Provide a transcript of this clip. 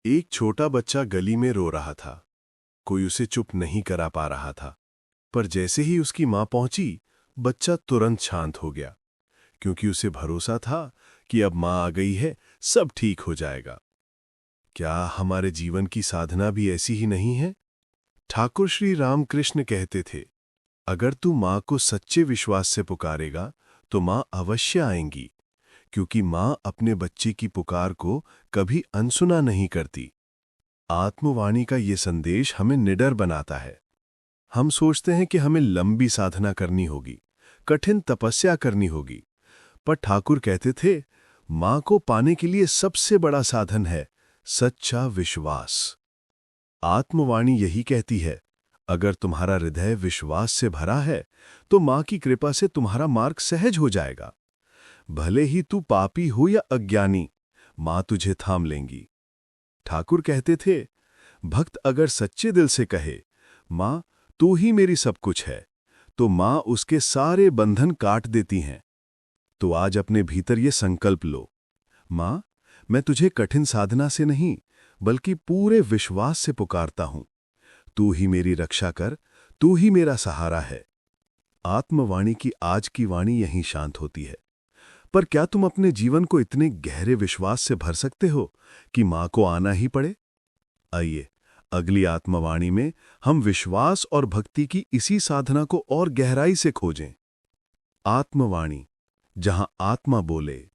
एक छोटा बच्चा गली में रो रहा था। कोई उसे चुप नहीं करा पा रहा था। पर जैसे ही उसकी मां पहुंची, बच्चा तुरंत शांत हो गया, क्योंकि उसे भरोसा था कि अब मां आ गई है, सब ठीक हो जाएगा। क्या हमारे जीवन की साधना भी ऐसी ही नहीं है? ठाकुर श्री रामकृष्ण कहते थे, अगर तू मां को सच्चे विश्वास से पुकारेगा तो मां अवश्य आएंगी, क्योंकि मां अपने बच्चे की पुकार को कभी अनसुना नहीं करती। आत्मवाणी का ये संदेश हमें निडर बनाता है। हम सोचते हैं कि हमें लंबी साधना करनी होगी, कठिन तपस्या करनी होगी, पर ठाकुर कहते थे, मां को पाने के लिए सबसे बड़ा साधन है सच्चा विश्वास। आत्मवाणी यही कहती है, अगर तुम्हारा हृदय विश्वास से भरा है तो मां की कृपा से तुम्हारा मार्ग सहज हो जाएगा। भले ही तू पापी हो या अज्ञानी, मां तुझे थाम लेंगी। ठाकुर कहते थे, भक्त अगर सच्चे दिल से कहे, मां तू ही मेरी सब कुछ है, तो मां उसके सारे बंधन काट देती हैं। तो आज अपने भीतर ये संकल्प लो, मां मैं तुझे कठिन साधना से नहीं, बल्कि पूरे विश्वास से पुकारता हूं। तू ही मेरी रक्षा कर, तू ही मेरा सहारा है। आत्मवाणी की आज की वाणी यहीं शांत होती है। पर क्या तुम अपने जीवन को इतने गहरे विश्वास से भर सकते हो कि मां को आना ही पड़े? आइए, अगली आत्मवाणी में हम विश्वास और भक्ति की इसी साधना को और गहराई से खोजें। आत्मवाणी, जहां आत्मा बोले,